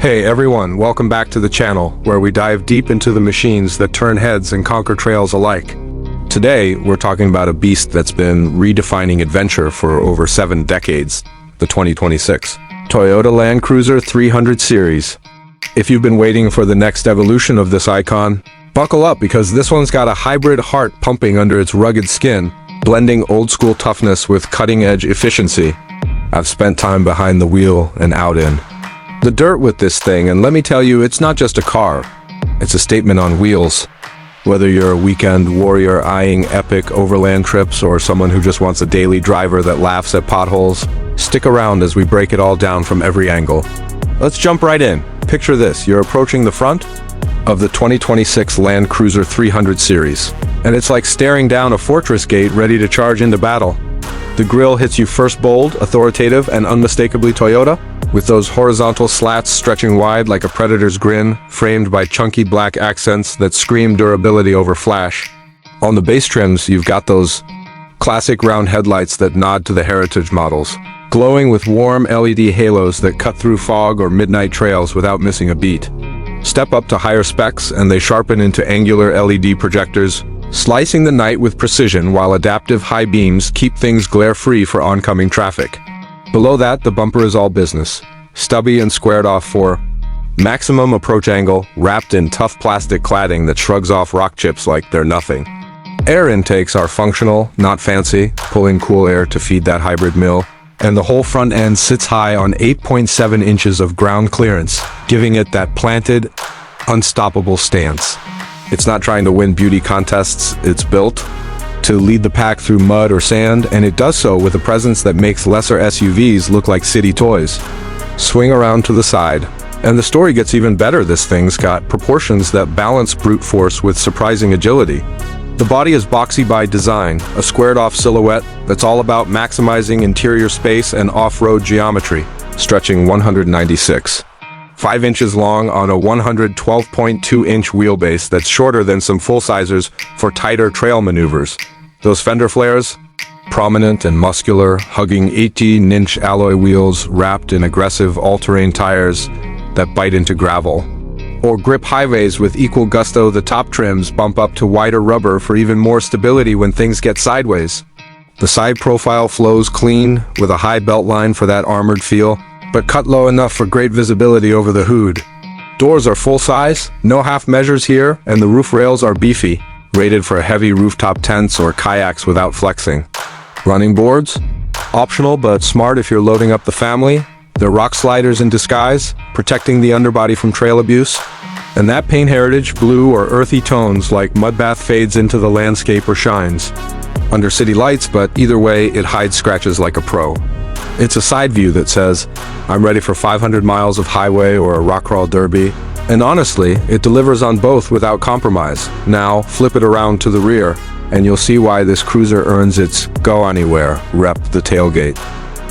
Hey everyone, welcome back to the channel, where we dive deep into the machines that turn heads and conquer trails alike. Today, we're talking about a beast that's been redefining adventure for over 7 decades, the 2026 Toyota Land Cruiser 300 series. If you've been waiting for the next evolution of this icon, buckle up because this one's got a hybrid heart pumping under its rugged skin, blending old-school toughness with cutting-edge efficiency. I've spent time behind the wheel and out in the dirt with this thing, and let me tell you, it's not just a car. It's a statement on wheels. Whether you're a weekend warrior eyeing epic overland trips or someone who just wants a daily driver that laughs at potholes, stick around as we break it all down from every angle. Let's jump right in. Picture this, you're approaching the front of the 2026 Land Cruiser 300 series, and it's like staring down a fortress gate ready to charge into battle. The grille hits you first, bold, authoritative, and unmistakably Toyota, with those horizontal slats stretching wide like a predator's grin, framed by chunky black accents that scream durability over flash. On the base trims, you've got those classic round headlights that nod to the heritage models, glowing with warm LED halos that cut through fog or midnight trails without missing a beat. Step up to higher specs and they sharpen into angular LED projectors, slicing the night with precision while adaptive high beams keep things glare-free for oncoming traffic. Below that, the bumper is all business, stubby and squared off for maximum approach angle, wrapped in tough plastic cladding that shrugs off rock chips like they're nothing. Air intakes are functional, not fancy, pulling cool air to feed that hybrid mill, and the whole front end sits high on 8.7 inches of ground clearance, giving it that planted, unstoppable stance. It's not trying to win beauty contests, it's built to lead the pack through mud or sand, and it does so with a presence that makes lesser SUVs look like city toys. Swing around to the side, and the story gets even better. This thing's got proportions that balance brute force with surprising agility. The body is boxy by design, a squared-off silhouette that's all about maximizing interior space and off-road geometry, stretching 196.5 inches long on a 112.2-inch wheelbase that's shorter than some full-sizers for tighter trail maneuvers. Those fender flares, prominent and muscular, hugging 18-inch alloy wheels wrapped in aggressive all-terrain tires that bite into gravel. Or grip highways with equal gusto. The top trims bump up to wider rubber for even more stability when things get sideways. The side profile flows clean, with a high belt line for that armored feel, but cut low enough for great visibility over the hood. Doors are full-size, no half measures here, and the roof rails are beefy, rated for heavy rooftop tents or kayaks without flexing. Running boards? Optional but smart if you're loading up the family. They're rock sliders in disguise, protecting the underbody from trail abuse. And that paint heritage, blue or earthy tones like mudbath, fades into the landscape or shines under city lights, but either way, it hides scratches like a pro. It's a side view that says, I'm ready for 500 miles of highway or a rock crawl derby. And honestly, it delivers on both without compromise. Now, flip it around to the rear, and you'll see why this cruiser earns its go anywhere rep. The tailgate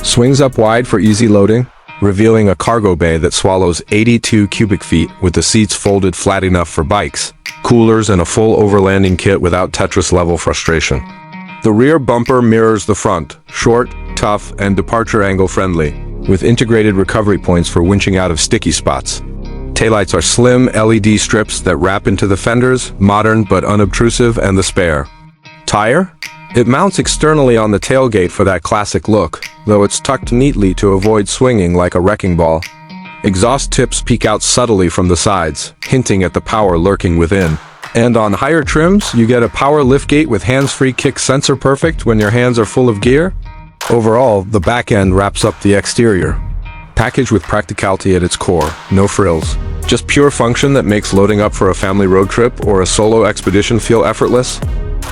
swings up wide for easy loading, revealing a cargo bay that swallows 82 cubic feet with the seats folded flat enough for bikes, coolers, and a full overlanding kit without Tetris-level frustration. The rear bumper mirrors the front, short, tough, and departure angle friendly, with integrated recovery points for winching out of sticky spots. Taillights are slim LED strips that wrap into the fenders, modern but unobtrusive, and the spare tire? It mounts externally on the tailgate for that classic look, though it's tucked neatly to avoid swinging like a wrecking ball. Exhaust tips peek out subtly from the sides, hinting at the power lurking within. And on higher trims, you get a power liftgate with hands-free kick sensor, perfect when your hands are full of gear. Overall, the back end wraps up the exterior, packaged with practicality at its core, no frills. Just pure function that makes loading up for a family road trip or a solo expedition feel effortless.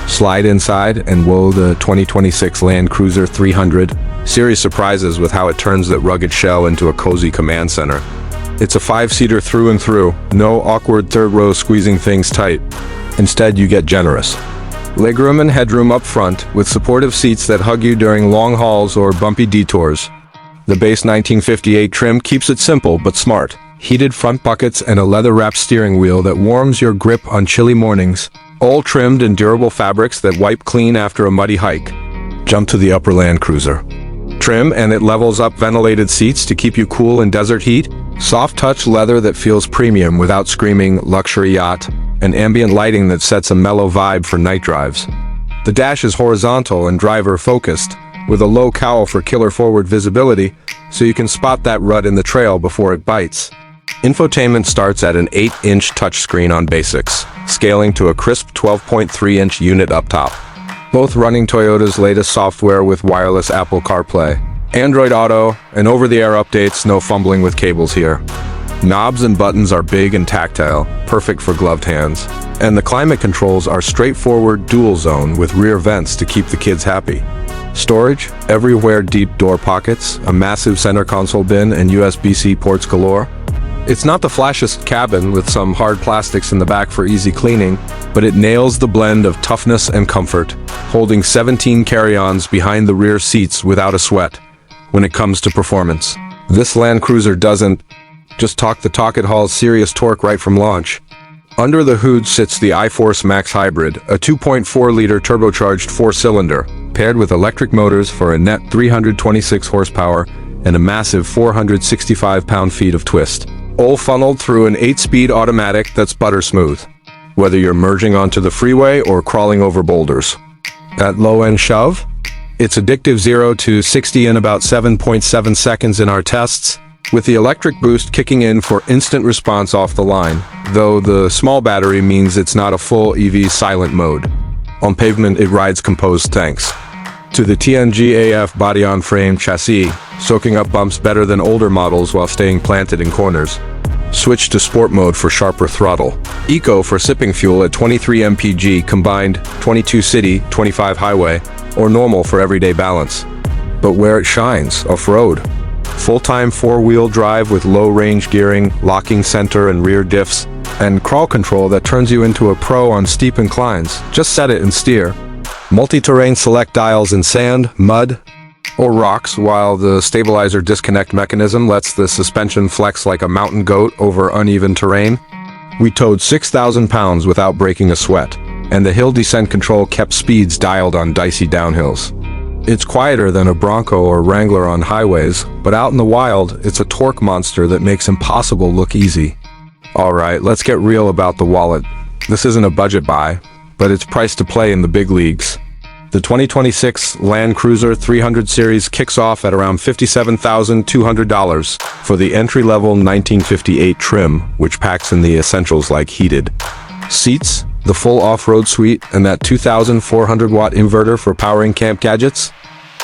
Slide inside, and whoa, the 2026 Land Cruiser 300 series surprises with how it turns that rugged shell into a cozy command center. It's a 5-seater through and through, no awkward third row squeezing things tight. Instead, you get generous legroom and headroom up front, with supportive seats that hug you during long hauls or bumpy detours. The base 1958 trim keeps it simple but smart. Heated front buckets and a leather-wrapped steering wheel that warms your grip on chilly mornings, all trimmed in durable fabrics that wipe clean after a muddy hike. Jump to the upper Land Cruiser. Trim, and it levels up ventilated seats to keep you cool in desert heat. Soft touch leather that feels premium without screaming luxury yacht. And ambient lighting that sets a mellow vibe for night drives. The dash is horizontal and driver focused, with a low cowl for killer forward visibility, so you can spot that rut in the trail before it bites. Infotainment starts at an 8-inch touchscreen on basics, scaling to a crisp 12.3-inch unit up top. Both running Toyota's latest software with wireless Apple CarPlay, Android Auto, and over-the-air updates, no fumbling with cables here. Knobs and buttons are big and tactile, perfect for gloved hands. And the climate controls are straightforward dual zone with rear vents to keep the kids happy. Storage, everywhere deep door pockets, a massive center console bin, and USB-C ports galore. It's not the flashiest cabin with some hard plastics in the back for easy cleaning, but it nails the blend of toughness and comfort, holding 17 carry-ons behind the rear seats without a sweat. When it comes to performance, this Land Cruiser doesn't just talk the talk, it hauls serious torque right from launch. Under the hood sits the iForce Max Hybrid, a 2.4-liter turbocharged 4-cylinder, paired with electric motors for a net 326 horsepower and a massive 465 pound-feet of twist, all funneled through an 8-speed automatic that's butter smooth, whether you're merging onto the freeway or crawling over boulders. That low-end shove? It's addictive 0 to 60 in about 7.7 seconds in our tests, with the electric boost kicking in for instant response off the line, though the small battery means it's not a full EV silent mode. On pavement, it rides composed thanks to the TNGAF body-on-frame chassis, soaking up bumps better than older models while staying planted in corners. Switch to sport mode for sharper throttle. Eco for sipping fuel at 23 mpg combined, 22 city, 25 highway, or normal for everyday balance. But where it shines, off-road. Full-time 4-wheel drive with low-range gearing, locking center and rear diffs, and crawl control that turns you into a pro on steep inclines. Just set it and steer. Multi-terrain select dials in sand, mud, or rocks, while the stabilizer disconnect mechanism lets the suspension flex like a mountain goat over uneven terrain. We towed 6,000 pounds without breaking a sweat, and the hill descent control kept speeds dialed on dicey downhills. It's quieter than a Bronco or Wrangler on highways, but out in the wild, it's a torque monster that makes impossible look easy. Alright, let's get real about the wallet. This isn't a budget buy, but it's priced to play in the big leagues. The 2026 Land Cruiser 300 Series kicks off at around $57,200 for the entry-level 1958 trim, which packs in the essentials like heated seats, the full off-road suite, and that 2,400-watt inverter for powering camp gadgets.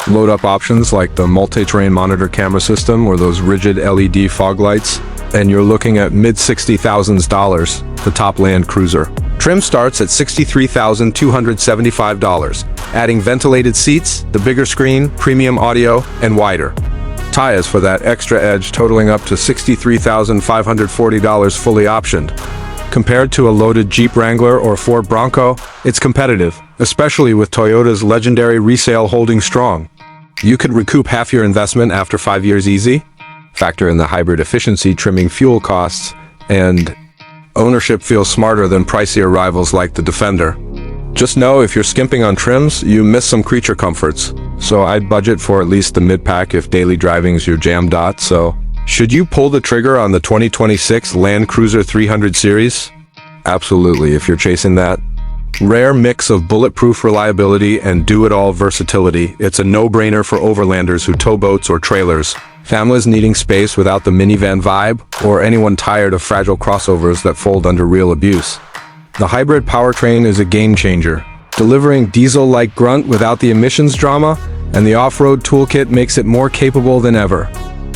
Load-up options like the multi-terrain monitor camera system or those rigid LED fog lights, and you're looking at mid-$60,000s, the top Land Cruiser. Trim starts at $63,275, adding ventilated seats, the bigger screen, premium audio, and wider tires for that extra edge, totaling up to $63,540 fully optioned. Compared to a loaded Jeep Wrangler or Ford Bronco, it's competitive, especially with Toyota's legendary resale holding strong. You could recoup half your investment after 5 years easy. Factor in the hybrid efficiency, trimming fuel costs, and ownership feels smarter than pricier rivals like the Defender. Just know if you're skimping on trims, you miss some creature comforts. So I'd budget for at least the mid-pack if daily driving's your jam. So should you pull the trigger on the 2026 Land Cruiser 300 Series? Absolutely, if you're chasing that rare mix of bulletproof reliability and do-it-all versatility, it's a no-brainer for overlanders who tow boats or trailers, families needing space without the minivan vibe, or anyone tired of fragile crossovers that fold under real abuse. The hybrid powertrain is a game-changer, delivering diesel-like grunt without the emissions drama, and the off-road toolkit makes it more capable than ever.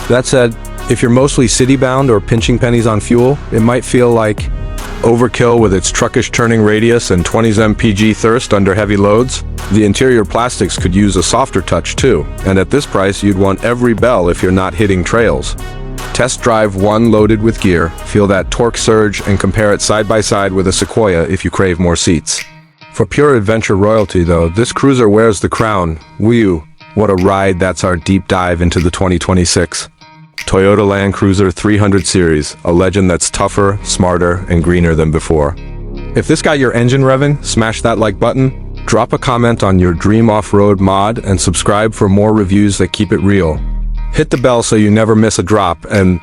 That said, if you're mostly city-bound or pinching pennies on fuel, it might feel like overkill with its truckish turning radius and 20s mpg thirst under heavy loads. The interior plastics could use a softer touch too, and at this price you'd want every bell if you're not hitting trails. Test drive one loaded with gear, feel that torque surge, and compare it side by side with a Sequoia if you crave more seats. For pure adventure royalty though, this cruiser wears the crown. Whew, what a ride. That's our deep dive into the 2026 Toyota Land Cruiser 300 Series, a legend that's tougher, smarter, and greener than before. If this got your engine revving, smash that like button, Drop a comment on your dream off-road mod and subscribe for more reviews that keep it real. Hit the bell so you never miss a drop, and